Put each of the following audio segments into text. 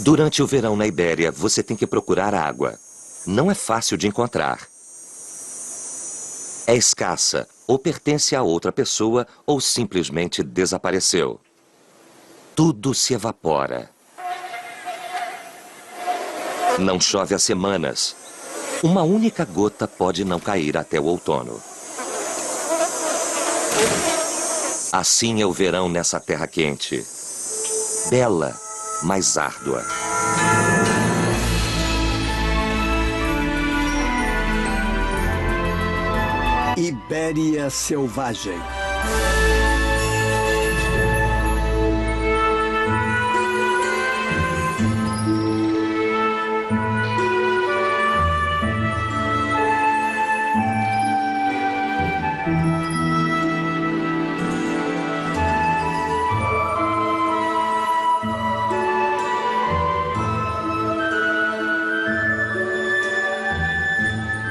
Durante o verão na Ibéria, você tem que procurar água. Não é fácil de encontrar. É escassa, ou pertence a outra pessoa, ou simplesmente desapareceu. Tudo se evapora. Não chove há semanas. Uma única gota pode não cair até o outono. Assim é o verão nessa terra quente. Bela, mas árdua. Ibéria Selvagem.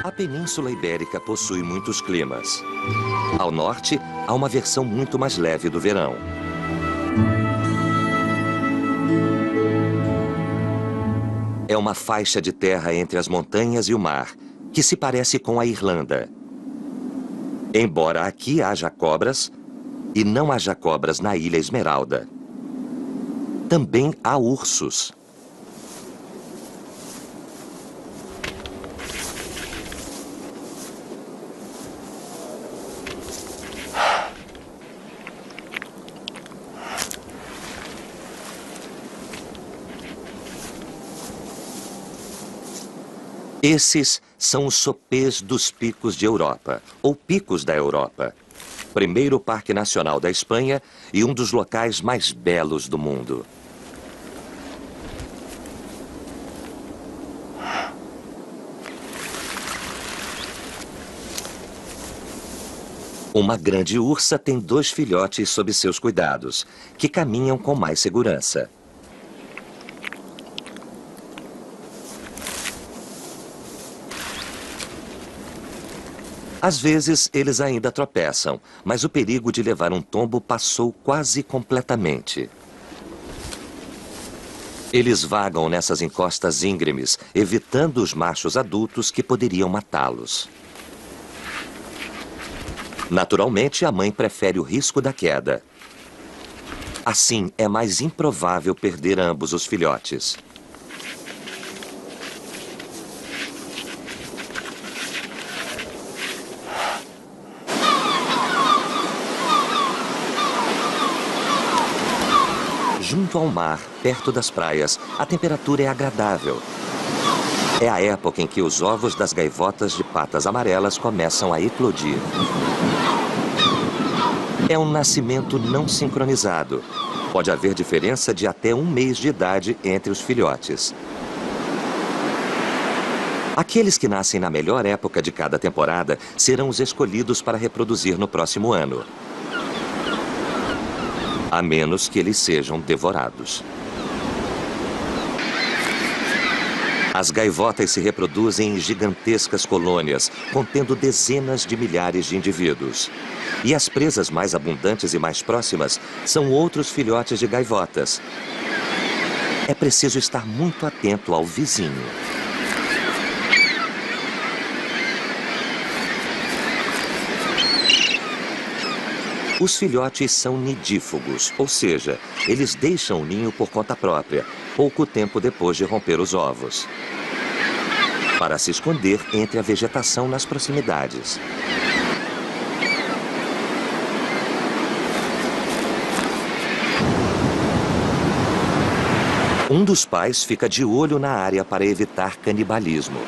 A Península Ibérica possui muitos climas. Ao norte, há uma versão muito mais leve do verão. É uma faixa de terra entre as montanhas e o mar, que se parece com a Irlanda. Embora aqui haja cobras, e não haja cobras na Ilha Esmeralda. Também há ursos. Esses são os sopês dos Picos de Europa, ou Picos da Europa. Primeiro parque nacional da Espanha e um dos locais mais belos do mundo. Uma grande ursa tem 2 filhotes sob seus cuidados, que caminham com mais segurança. Às vezes, eles ainda tropeçam, mas o perigo de levar um tombo passou quase completamente. Eles vagam nessas encostas íngremes, evitando os machos adultos que poderiam matá-los. Naturalmente, a mãe prefere o risco da queda. Assim, é mais improvável perder ambos os filhotes. Junto ao mar, perto das praias, a temperatura é agradável. É a época em que os ovos das gaivotas de patas amarelas começam a eclodir. É um nascimento não sincronizado. Pode haver diferença de até 1 mês de idade entre os filhotes. Aqueles que nascem na melhor época de cada temporada serão os escolhidos para reproduzir no próximo ano. A menos que eles sejam devorados. As gaivotas se reproduzem em gigantescas colônias, contendo dezenas de milhares de indivíduos. E as presas mais abundantes e mais próximas são outros filhotes de gaivotas. É preciso estar muito atento ao vizinho. Os filhotes são nidífugos, ou seja, eles deixam o ninho por conta própria, pouco tempo depois de romper os ovos, para se esconder entre a vegetação nas proximidades. Um dos pais fica de olho na área para evitar canibalismo.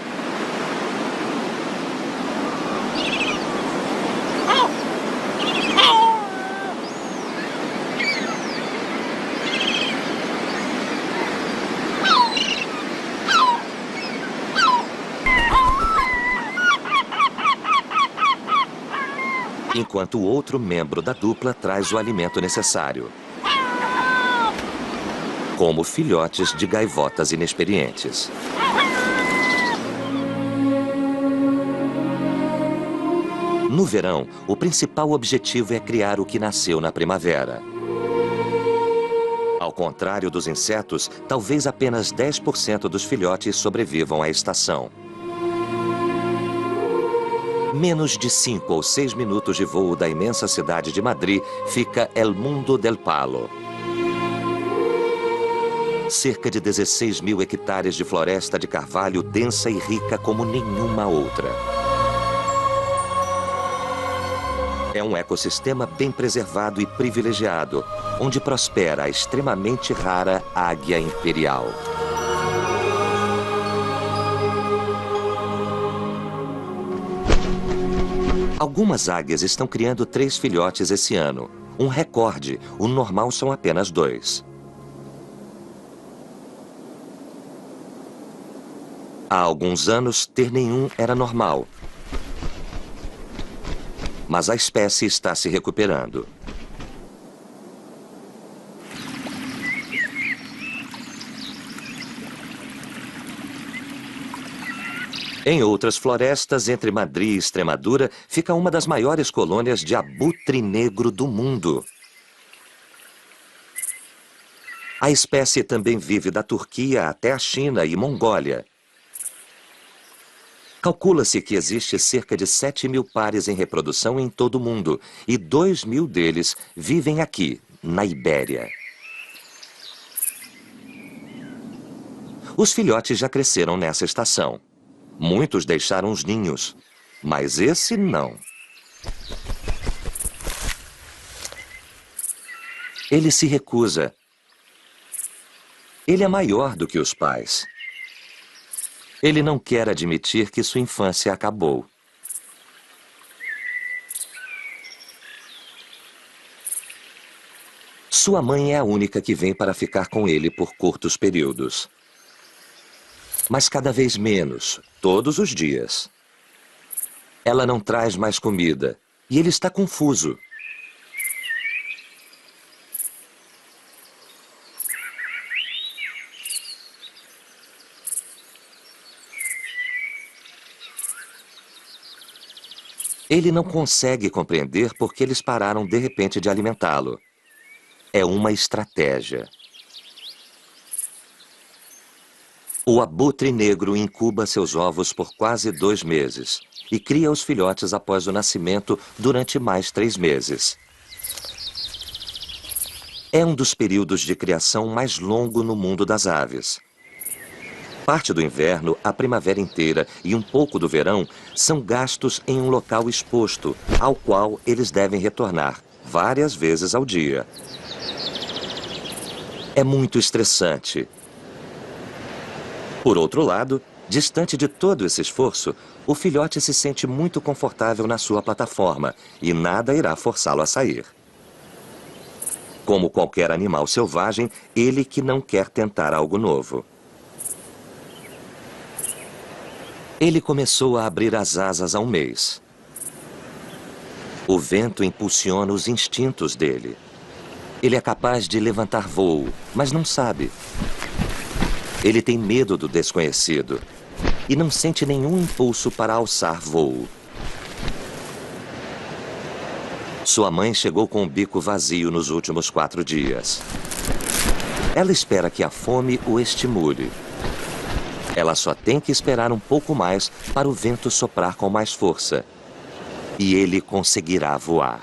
Enquanto o outro membro da dupla traz o alimento necessário. Como filhotes de gaivotas inexperientes. No verão, o principal objetivo é criar o que nasceu na primavera. Ao contrário dos insetos, talvez apenas 10% dos filhotes sobrevivam à estação. Menos de 5 ou 6 minutos de voo da imensa cidade de Madrid fica El Mundo del Palo. Cerca de 16 mil hectares de floresta de carvalho densa e rica como nenhuma outra. É um ecossistema bem preservado e privilegiado, onde prospera a extremamente rara águia imperial. Algumas águias estão criando 3 filhotes esse ano. Um recorde, o normal são apenas 2. Há alguns anos, ter nenhum era normal. Mas a espécie está se recuperando. Em outras florestas, entre Madrid e Extremadura, fica uma das maiores colônias de abutre negro do mundo. A espécie também vive da Turquia até a China e Mongólia. Calcula-se que existe cerca de 7 mil pares em reprodução em todo o mundo, e 2 mil deles vivem aqui, na Ibéria. Os filhotes já cresceram nessa estação. Muitos deixaram os ninhos, mas esse não. Ele se recusa. Ele é maior do que os pais. Ele não quer admitir que sua infância acabou. Sua mãe é a única que vem para ficar com ele por curtos períodos. Mas cada vez menos, todos os dias. Ela não traz mais comida e ele está confuso. Ele não consegue compreender por que eles pararam de repente de alimentá-lo. É uma estratégia. O abutre negro incuba seus ovos por quase 2 meses e cria os filhotes após o nascimento durante mais 3 meses. É um dos períodos de criação mais longo no mundo das aves. Parte do inverno, a primavera inteira e um pouco do verão são gastos em um local exposto, ao qual eles devem retornar várias vezes ao dia. É muito estressante. Por outro lado, distante de todo esse esforço, o filhote se sente muito confortável na sua plataforma e nada irá forçá-lo a sair. Como qualquer animal selvagem, ele que não quer tentar algo novo. Ele começou a abrir as asas há um mês. O vento impulsiona os instintos dele. Ele é capaz de levantar voo, mas não sabe. Ele tem medo do desconhecido e não sente nenhum impulso para alçar voo. Sua mãe chegou com o bico vazio nos últimos 4 dias. Ela espera que a fome o estimule. Ela só tem que esperar um pouco mais para o vento soprar com mais força. E ele conseguirá voar.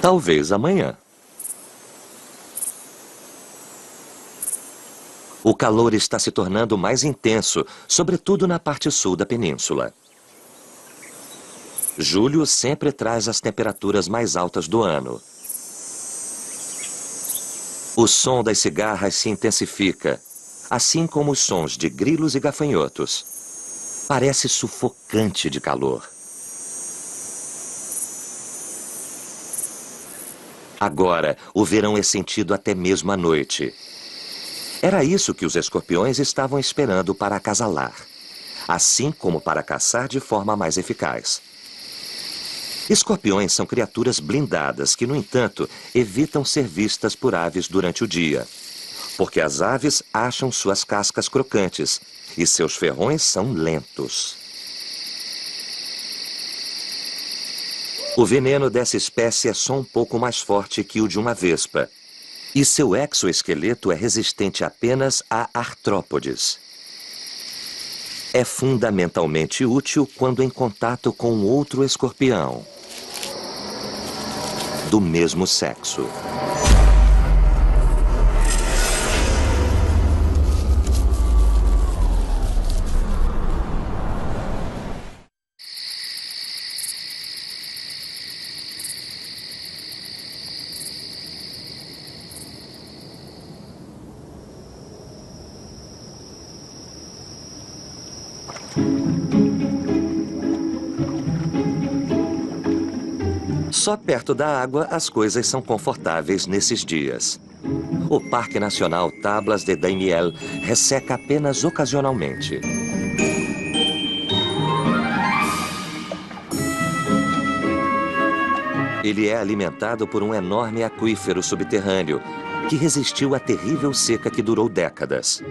Talvez amanhã. O calor está se tornando mais intenso, sobretudo na parte sul da península. Julho sempre traz as temperaturas mais altas do ano. O som das cigarras se intensifica, assim como os sons de grilos e gafanhotos. Parece sufocante de calor. Agora, o verão é sentido até mesmo à noite. Era isso que os escorpiões estavam esperando para acasalar, assim como para caçar de forma mais eficaz. Escorpiões são criaturas blindadas que, no entanto, evitam ser vistas por aves durante o dia, porque as aves acham suas cascas crocantes e seus ferrões são lentos. O veneno dessa espécie é só um pouco mais forte que o de uma vespa, e seu exoesqueleto é resistente apenas a artrópodes. É fundamentalmente útil quando em contato com outro escorpião do mesmo sexo. Só perto da água as coisas são confortáveis nesses dias. O Parque Nacional Tablas de Daimiel resseca apenas ocasionalmente. Ele é alimentado por um enorme aquífero subterrâneo que resistiu à terrível seca que durou décadas,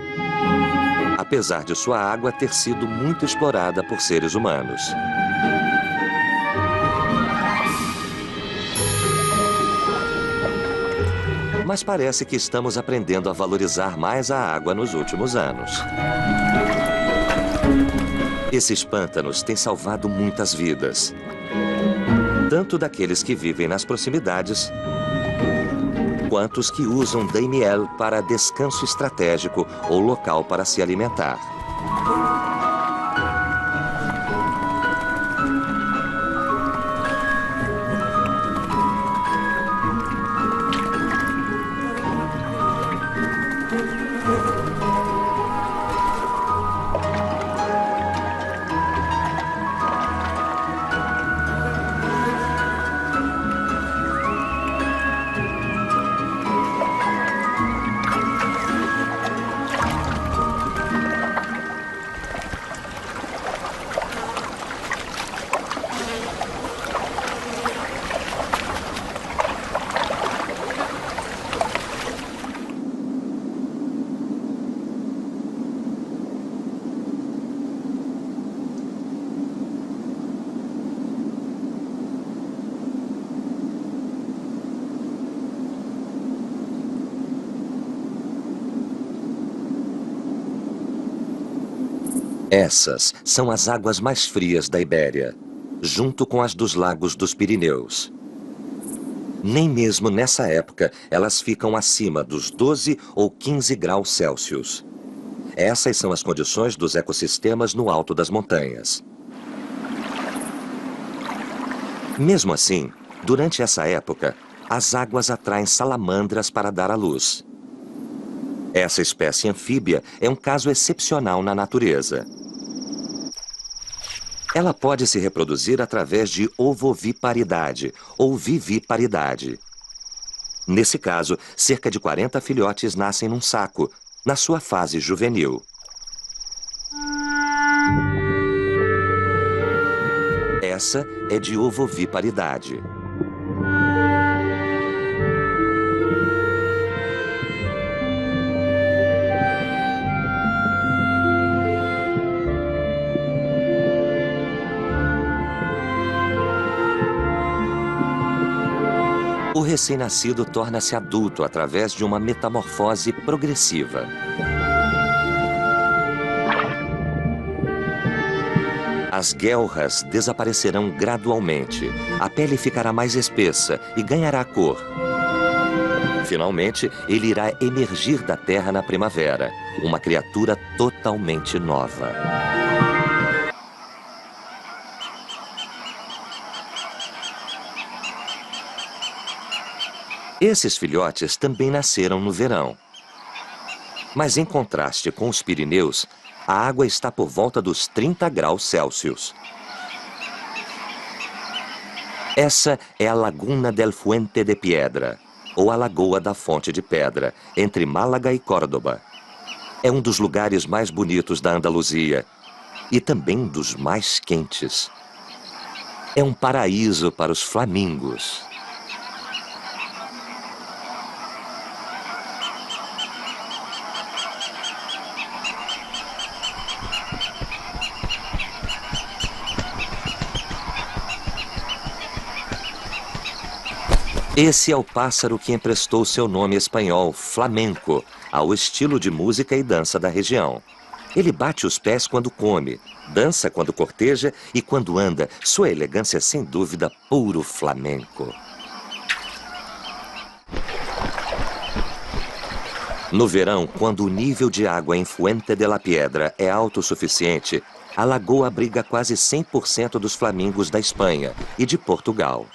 apesar de sua água ter sido muito explorada por seres humanos. Mas parece que estamos aprendendo a valorizar mais a água nos últimos anos. Esses pântanos têm salvado muitas vidas, tanto daqueles que vivem nas proximidades, quanto os que usam Daimiel para descanso estratégico ou local para se alimentar. Essas são as águas mais frias da Ibéria, junto com as dos lagos dos Pirineus. Nem mesmo nessa época elas ficam acima dos 12 ou 15 graus Celsius. Essas são as condições dos ecossistemas no alto das montanhas. Mesmo assim, durante essa época, as águas atraem salamandras para dar à luz. Essa espécie anfíbia é um caso excepcional na natureza. Ela pode se reproduzir através de ovoviparidade ou viviparidade. Nesse caso, cerca de 40 filhotes nascem num saco, na sua fase juvenil. Essa é de ovoviparidade. O recém-nascido torna-se adulto através de uma metamorfose progressiva. As guelras desaparecerão gradualmente, a pele ficará mais espessa e ganhará cor. Finalmente, ele irá emergir da terra na primavera, uma criatura totalmente nova. Esses filhotes também nasceram no verão. Mas em contraste com os Pirineus, a água está por volta dos 30 graus Celsius. Essa é a Laguna del Fuente de Piedra, ou a Lagoa da Fonte de Pedra, entre Málaga e Córdoba. É um dos lugares mais bonitos da Andaluzia e também dos mais quentes. É um paraíso para os flamingos. Esse é o pássaro que emprestou seu nome espanhol, flamenco, ao estilo de música e dança da região. Ele bate os pés quando come, dança quando corteja e quando anda, sua elegância é sem dúvida puro flamenco. No verão, quando o nível de água em Fuente de la Piedra é alto o suficiente, a lagoa abriga quase 100% dos flamingos da Espanha e de Portugal.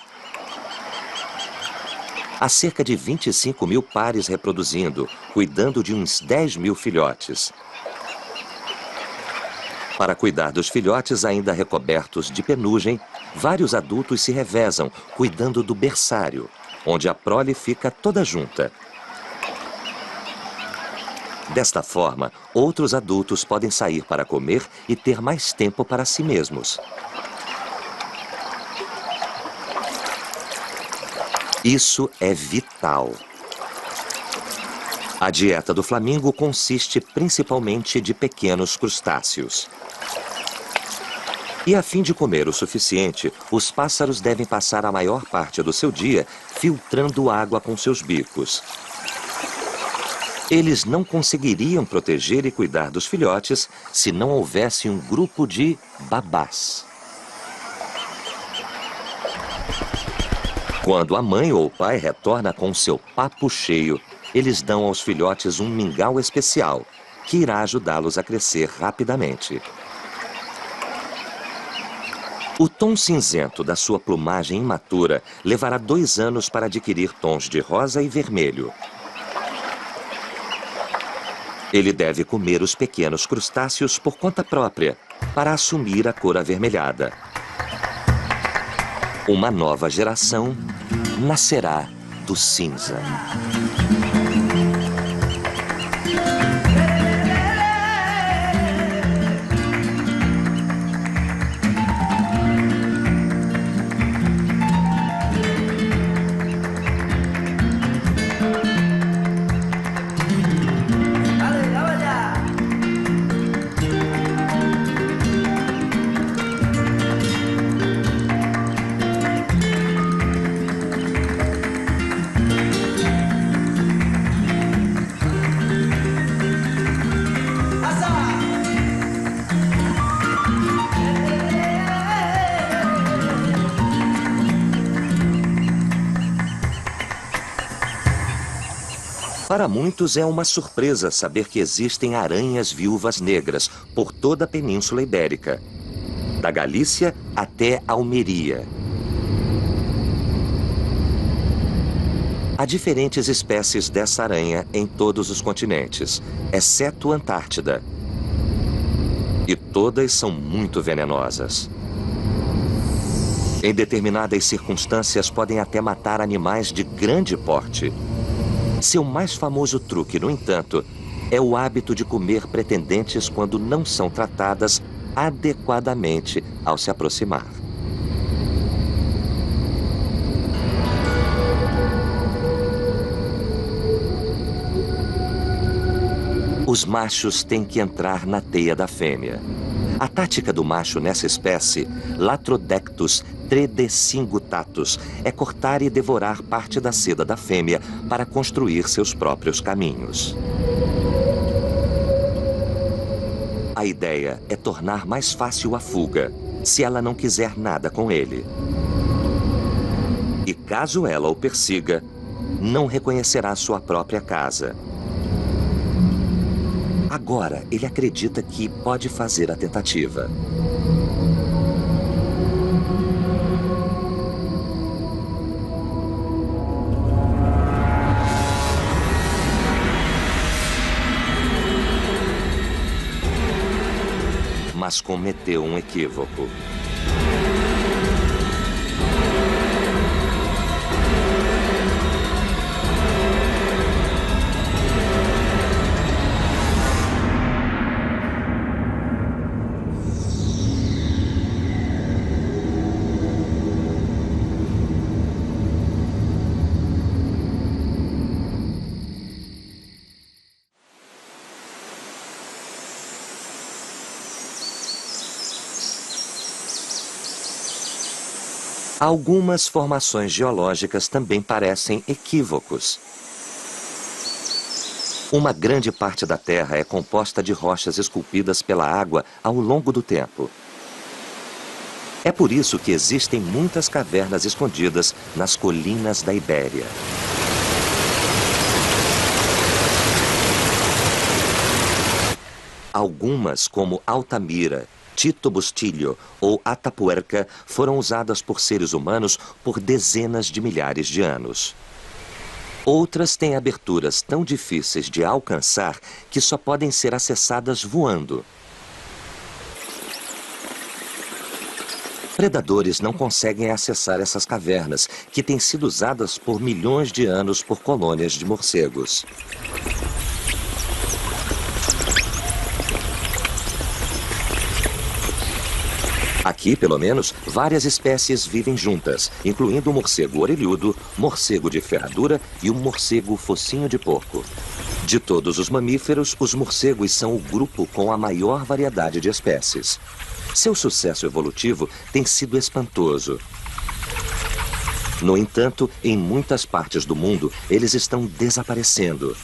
Há cerca de 25 mil pares reproduzindo, cuidando de uns 10 mil filhotes. Para cuidar dos filhotes ainda recobertos de penugem, vários adultos se revezam, cuidando do berçário, onde a prole fica toda junta. Desta forma, outros adultos podem sair para comer e ter mais tempo para si mesmos. Isso é vital. A dieta do flamingo consiste principalmente de pequenos crustáceos. E a fim de comer o suficiente, os pássaros devem passar a maior parte do seu dia filtrando água com seus bicos. Eles não conseguiriam proteger e cuidar dos filhotes se não houvesse um grupo de babás. Quando a mãe ou o pai retorna com seu papo cheio, eles dão aos filhotes um mingau especial, que irá ajudá-los a crescer rapidamente. O tom cinzento da sua plumagem imatura levará 2 anos para adquirir tons de rosa e vermelho. Ele deve comer os pequenos crustáceos por conta própria, para assumir a cor avermelhada. Uma nova geração nascerá do cinza. Para muitos é uma surpresa saber que existem aranhas viúvas negras por toda a Península Ibérica, da Galícia até Almeria. Há diferentes espécies dessa aranha em todos os continentes, exceto a Antártida. E todas são muito venenosas. Em determinadas circunstâncias podem até matar animais de grande porte. Seu mais famoso truque, no entanto, é o hábito de comer pretendentes quando não são tratadas adequadamente ao se aproximar. Os machos têm que entrar na teia da fêmea. A tática do macho nessa espécie, Latrodectus tredecingutatus, é cortar e devorar parte da seda da fêmea para construir seus próprios caminhos. A ideia é tornar mais fácil a fuga, se ela não quiser nada com ele. E caso ela o persiga, não reconhecerá sua própria casa. Agora, ele acredita que pode fazer a tentativa. mas cometeu um equívoco. Algumas formações geológicas também parecem equívocos. Uma grande parte da Terra é composta de rochas esculpidas pela água ao longo do tempo. É por isso que existem muitas cavernas escondidas nas colinas da Ibéria. Algumas, como Altamira, Tito Bustilho ou Atapuerca, foram usadas por seres humanos por dezenas de milhares de anos. Outras têm aberturas tão difíceis de alcançar que só podem ser acessadas voando. Predadores não conseguem acessar essas cavernas, que têm sido usadas por milhões de anos por colônias de morcegos. Aqui, pelo menos, várias espécies vivem juntas, incluindo o morcego orelhudo, morcego de ferradura e o morcego focinho de porco. De todos os mamíferos, os morcegos são o grupo com a maior variedade de espécies. Seu sucesso evolutivo tem sido espantoso. No entanto, em muitas partes do mundo, eles estão desaparecendo.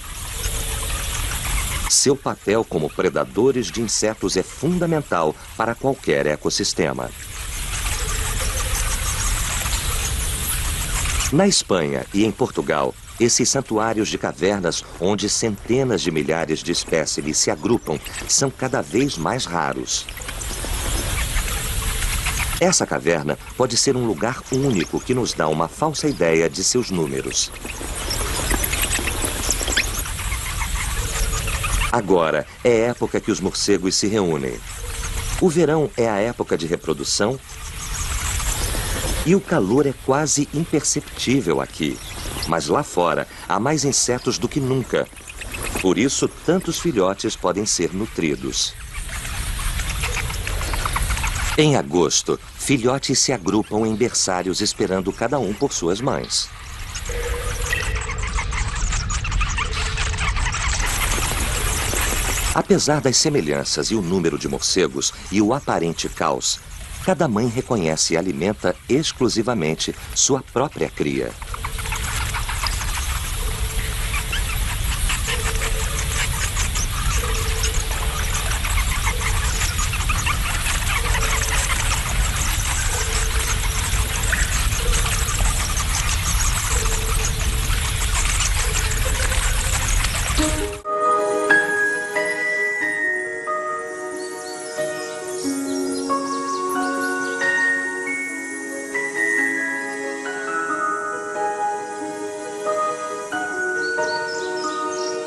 Seu papel como predadores de insetos é fundamental para qualquer ecossistema. Na Espanha e em Portugal, esses santuários de cavernas, onde centenas de milhares de espécimes se agrupam, são cada vez mais raros. Essa caverna pode ser um lugar único que nos dá uma falsa ideia de seus números. Agora é a época que os morcegos se reúnem. O verão é a época de reprodução e o calor é quase imperceptível aqui. Mas lá fora há mais insetos do que nunca. Por isso, tantos filhotes podem ser nutridos. Em agosto, filhotes se agrupam em berçários esperando cada um por suas mães. Apesar das semelhanças e o número de morcegos e o aparente caos, cada mãe reconhece e alimenta exclusivamente sua própria cria.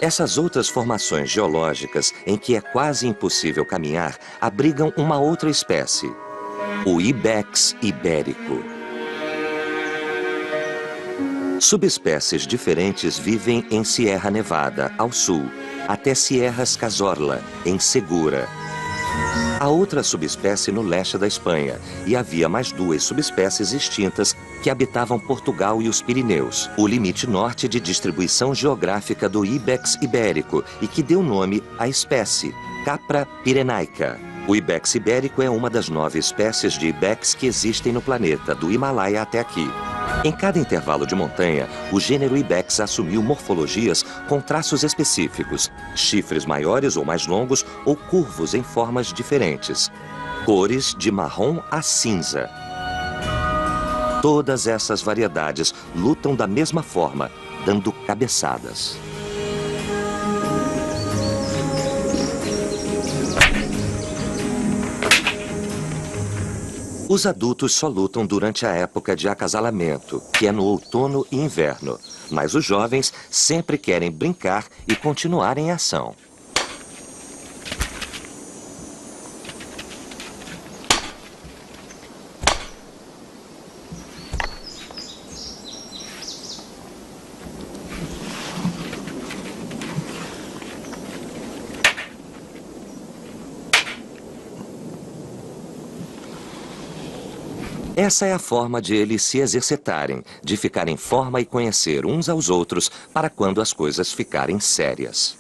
Essas outras formações geológicas, em que é quase impossível caminhar, abrigam uma outra espécie, o Ibex ibérico. Subespécies diferentes vivem em Sierra Nevada, ao sul, até Sierras Cazorla, em Segura. Há outra subespécie no leste da Espanha, e havia mais duas subespécies extintas que habitavam Portugal e os Pirineus, o limite norte de distribuição geográfica do Ibex ibérico e que deu nome à espécie, Capra pyrenaica. O Ibex ibérico é uma das 9 espécies de Ibex que existem no planeta, do Himalaia até aqui. Em cada intervalo de montanha, o gênero Ibex assumiu morfologias com traços específicos, chifres maiores ou mais longos ou curvos em formas diferentes, cores de marrom a cinza. Todas essas variedades lutam da mesma forma, dando cabeçadas. Os adultos só lutam durante a época de acasalamento, que é no outono e inverno, mas os jovens sempre querem brincar e continuar em ação. Essa é a forma de eles se exercitarem, de ficar em forma e conhecer uns aos outros para quando as coisas ficarem sérias.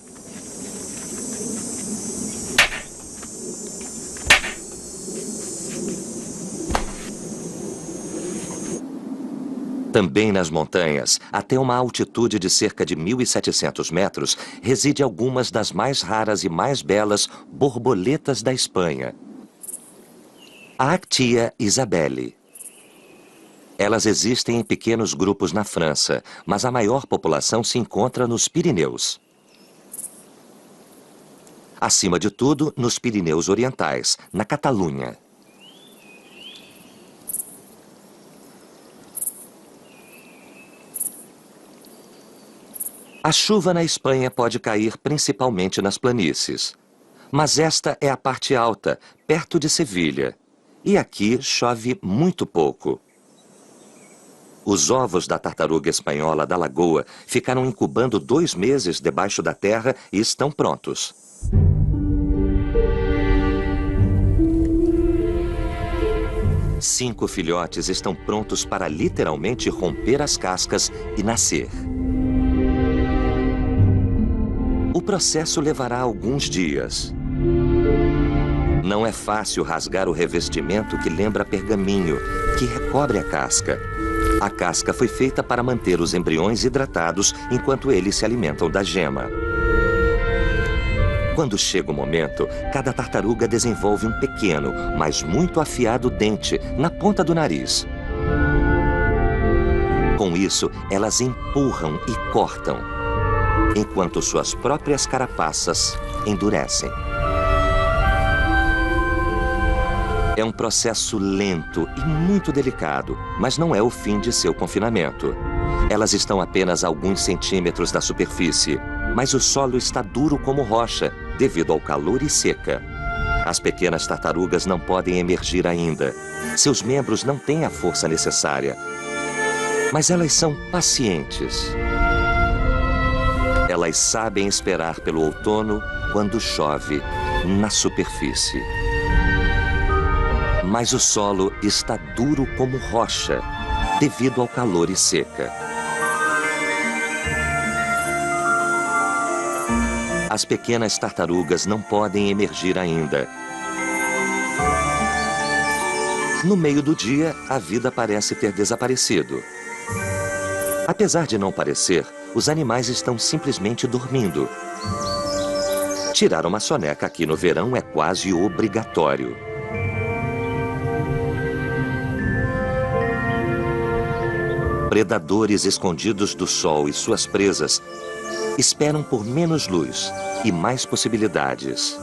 Também nas montanhas, até uma altitude de cerca de 1.700 metros, reside algumas das mais raras e mais belas borboletas da Espanha. A Actia isabelli. Elas existem em pequenos grupos na França, mas a maior população se encontra nos Pirineus. Acima de tudo, nos Pirineus Orientais, na Catalunha. A chuva na Espanha pode cair principalmente nas planícies. Mas esta é a parte alta, perto de Sevilha. E aqui chove muito pouco. Os ovos da tartaruga espanhola da lagoa ficaram incubando 2 meses debaixo da terra e estão prontos. Cinco filhotes estão prontos para literalmente romper as cascas e nascer. O processo levará alguns dias. Não é fácil rasgar o revestimento que lembra pergaminho, que recobre a casca. A casca foi feita para manter os embriões hidratados enquanto eles se alimentam da gema. Quando chega o momento, cada tartaruga desenvolve um pequeno, mas muito afiado dente na ponta do nariz. Com isso, elas empurram e cortam, enquanto suas próprias carapaças endurecem. É um processo lento e muito delicado, mas não é o fim de seu confinamento. Elas estão apenas a alguns centímetros da superfície, mas o solo está duro como rocha, devido ao calor e seca. As pequenas tartarugas não podem emergir ainda. Seus membros não têm a força necessária. Mas elas são pacientes. Elas sabem esperar pelo outono quando chove na superfície. Mas o solo está duro como rocha, devido ao calor e seca. As pequenas tartarugas não podem emergir ainda. No meio do dia, a vida parece ter desaparecido. Apesar de não parecer, os animais estão simplesmente dormindo. Tirar uma soneca aqui no verão é quase obrigatório. Predadores escondidos do sol e suas presas esperam por menos luz e mais possibilidades.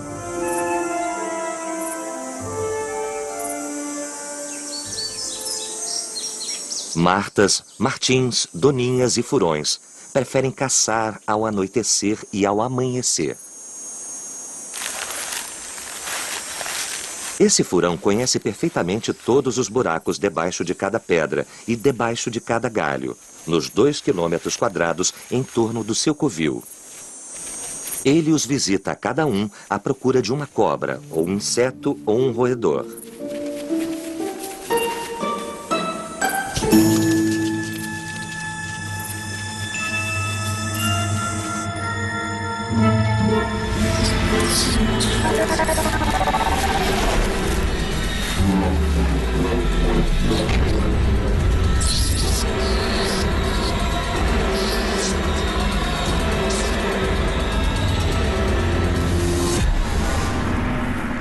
Martas, martins, doninhas e furões preferem caçar ao anoitecer e ao amanhecer. Esse furão conhece perfeitamente todos os buracos debaixo de cada pedra e debaixo de cada galho, nos 2 quilômetros quadrados em torno do seu covil. Ele os visita a cada um à procura de uma cobra, ou um inseto, ou um roedor.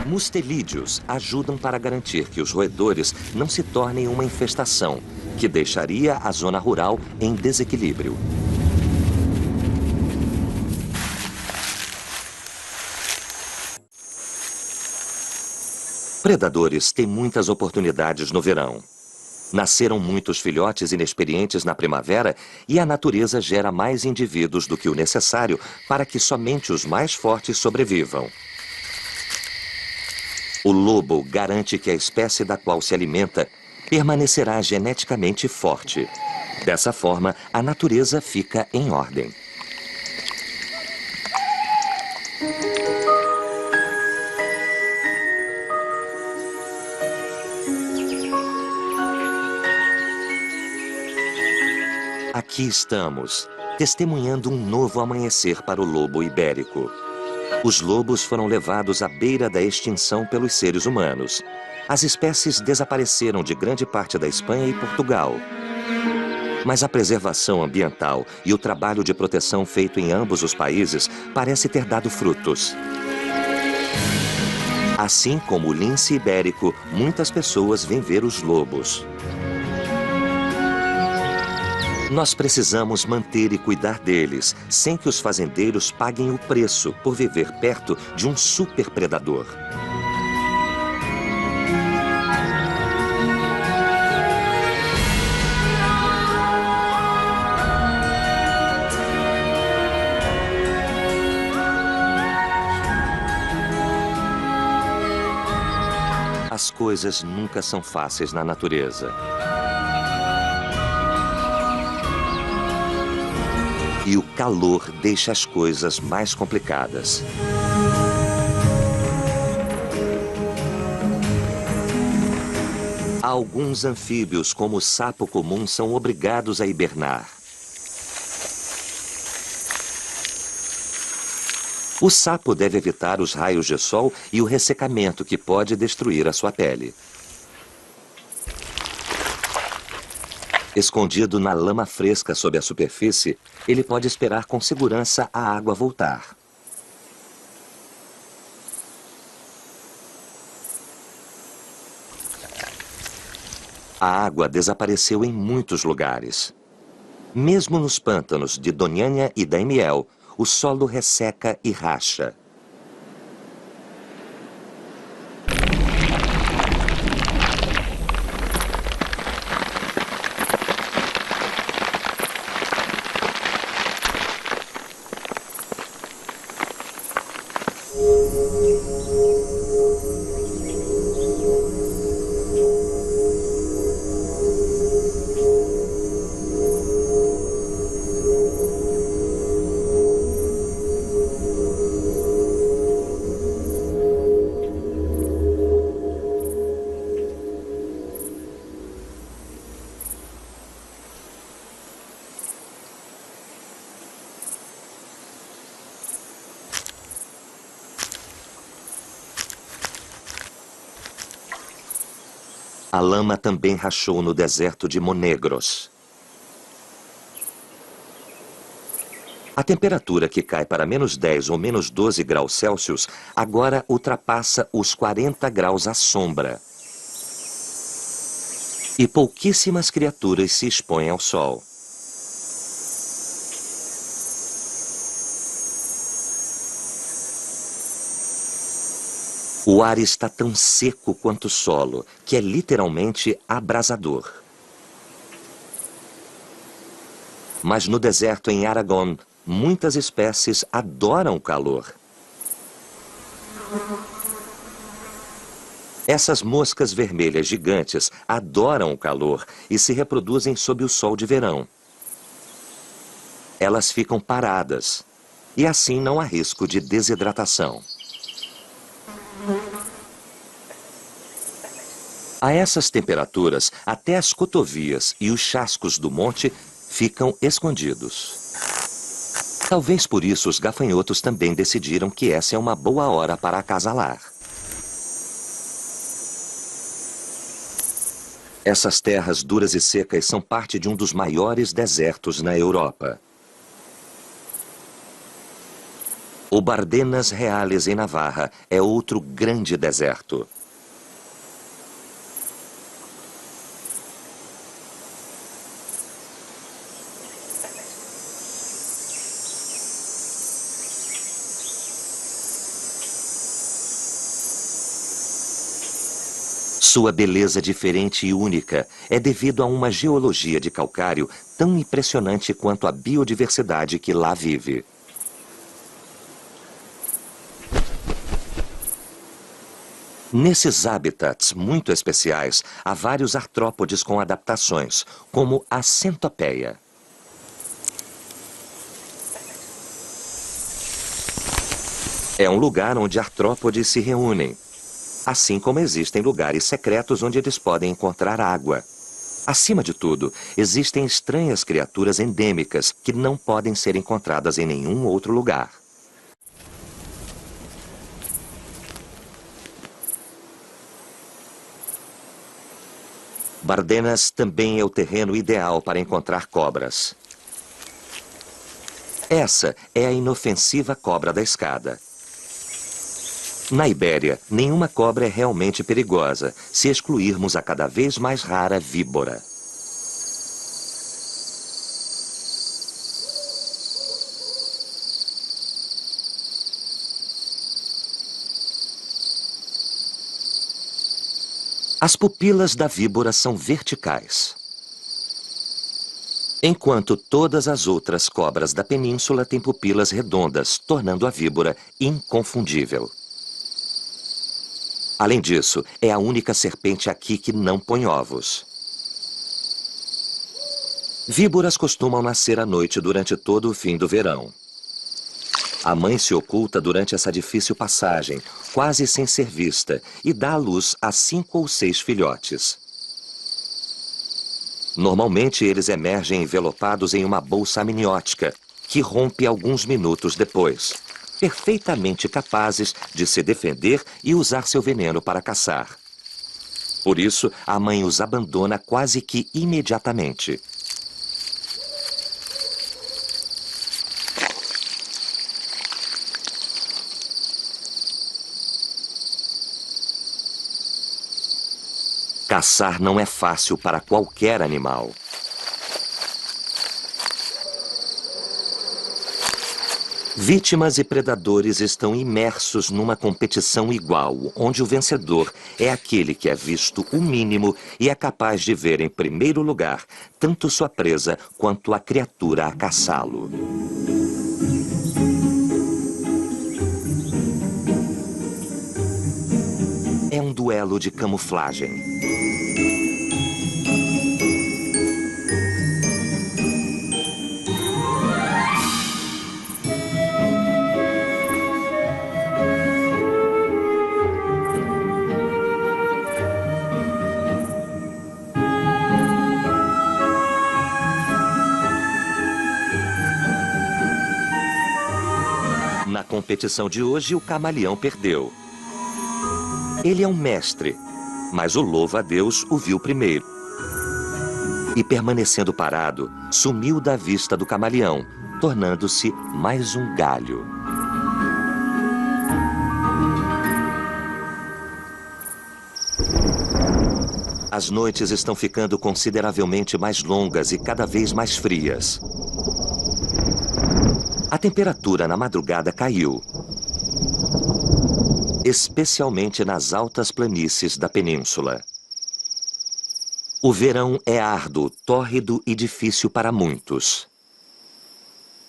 Mustelídeos ajudam para garantir que os roedores não se tornem uma infestação, que deixaria a zona rural em desequilíbrio. Predadores têm muitas oportunidades no verão. Nasceram muitos filhotes inexperientes na primavera e a natureza gera mais indivíduos do que o necessário para que somente os mais fortes sobrevivam. O lobo garante que a espécie da qual se alimenta permanecerá geneticamente forte. Dessa forma, a natureza fica em ordem. Aqui estamos, testemunhando um novo amanhecer para o lobo ibérico. Os lobos foram levados à beira da extinção pelos seres humanos. As espécies desapareceram de grande parte da Espanha e Portugal. Mas a preservação ambiental e o trabalho de proteção feito em ambos os países parece ter dado frutos. Assim como o lince ibérico, muitas pessoas vêm ver os lobos. Nós precisamos manter e cuidar deles, sem que os fazendeiros paguem o preço por viver perto de um superpredador. As coisas nunca são fáceis na natureza. E o calor deixa as coisas mais complicadas. Alguns anfíbios, como o sapo comum, são obrigados a hibernar. O sapo deve evitar os raios de sol e o ressecamento que pode destruir a sua pele. Escondido na lama fresca sob a superfície, ele pode esperar com segurança a água voltar. A água desapareceu em muitos lugares. Mesmo nos pântanos de Doñana e Daimiel, o solo resseca e racha. A lama também rachou no deserto de Monegros. A temperatura que cai para -10 ou -12 graus Celsius agora ultrapassa os 40 graus à sombra. E pouquíssimas criaturas se expõem ao sol. O ar está tão seco quanto o solo, que é literalmente abrasador. Mas no deserto em Aragón, muitas espécies adoram o calor. Essas moscas vermelhas gigantes adoram o calor e se reproduzem sob o sol de verão. Elas ficam paradas, e assim não há risco de desidratação. A essas temperaturas, até as cotovias e os chascos do monte ficam escondidos. Talvez por isso os gafanhotos também decidiram que essa é uma boa hora para acasalar. Essas terras duras e secas são parte de um dos maiores desertos na Europa. O Bardenas Reales em Navarra é outro grande deserto. Sua beleza diferente e única é devido a uma geologia de calcário tão impressionante quanto a biodiversidade que lá vive. Nesses habitats muito especiais, há vários artrópodes com adaptações, como a centopeia. É um lugar onde artrópodes se reúnem, assim como existem lugares secretos onde eles podem encontrar água. Acima de tudo, existem estranhas criaturas endêmicas que não podem ser encontradas em nenhum outro lugar. Bardenas também é o terreno ideal para encontrar cobras. Essa é a inofensiva cobra da escada. Na Ibéria, nenhuma cobra é realmente perigosa, se excluirmos a cada vez mais rara víbora. As pupilas da víbora são verticais, enquanto todas as outras cobras da península têm pupilas redondas, tornando a víbora inconfundível. Além disso, é a única serpente aqui que não põe ovos. Víboras costumam nascer à noite durante todo o fim do verão. A mãe se oculta durante essa difícil passagem, quase sem ser vista, e dá à luz a 5 ou 6 filhotes. Normalmente, eles emergem envelopados em uma bolsa amniótica, que rompe alguns minutos depois, perfeitamente capazes de se defender e usar seu veneno para caçar. Por isso, a mãe os abandona quase que imediatamente. Caçar não é fácil para qualquer animal. Vítimas e predadores estão imersos numa competição igual, onde o vencedor é aquele que é visto o mínimo e é capaz de ver em primeiro lugar tanto sua presa quanto a criatura a caçá-lo. É um duelo de camuflagem. Na competição de hoje, o camaleão perdeu. Ele é um mestre, mas o louva-a-Deus o viu primeiro. E permanecendo parado, sumiu da vista do camaleão, tornando-se mais um galho. As noites estão ficando consideravelmente mais longas e cada vez mais frias. A temperatura na madrugada caiu, especialmente nas altas planícies da península. O verão é árduo, tórrido e difícil para muitos.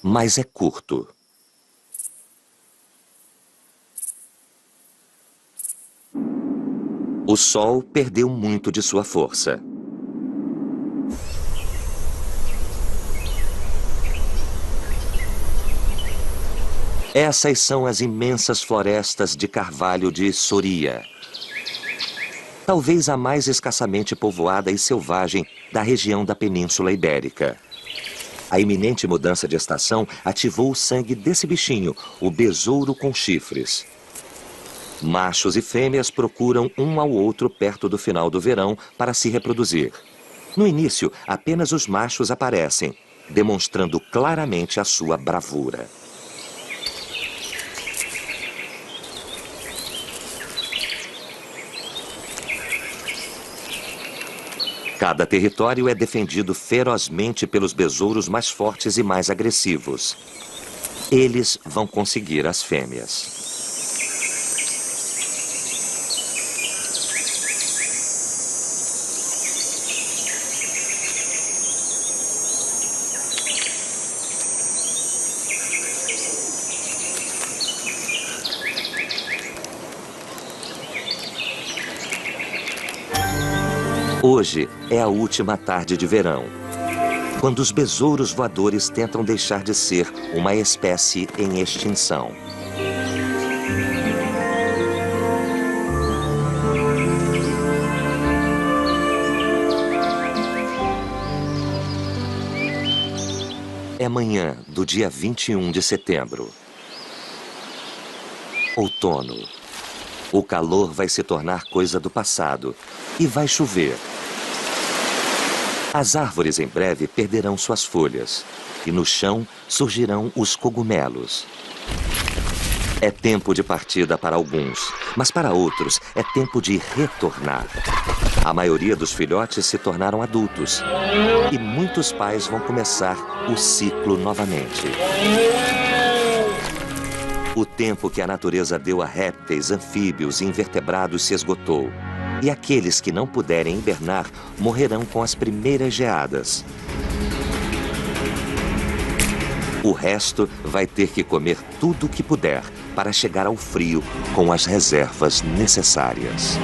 Mas é curto. O sol perdeu muito de sua força. Essas são as imensas florestas de carvalho de Soria. Talvez a mais escassamente povoada e selvagem da região da Península Ibérica. A iminente mudança de estação ativou o sangue desse bichinho, o besouro com chifres. Machos e fêmeas procuram um ao outro perto do final do verão para se reproduzir. No início, apenas os machos aparecem, demonstrando claramente a sua bravura. Cada território é defendido ferozmente pelos besouros mais fortes e mais agressivos. Eles vão conseguir as fêmeas. Hoje é a última tarde de verão, quando os besouros voadores tentam deixar de ser uma espécie em extinção. É manhã do dia 21 de setembro. Outono. O calor vai se tornar coisa do passado e vai chover. As árvores em breve perderão suas folhas e no chão surgirão os cogumelos. É tempo de partida para alguns, mas para outros é tempo de retornar. A maioria dos filhotes se tornaram adultos e muitos pais vão começar o ciclo novamente. O tempo que a natureza deu a répteis, anfíbios e invertebrados se esgotou. E aqueles que não puderem hibernar morrerão com as primeiras geadas. O resto vai ter que comer tudo o que puder para chegar ao frio com as reservas necessárias.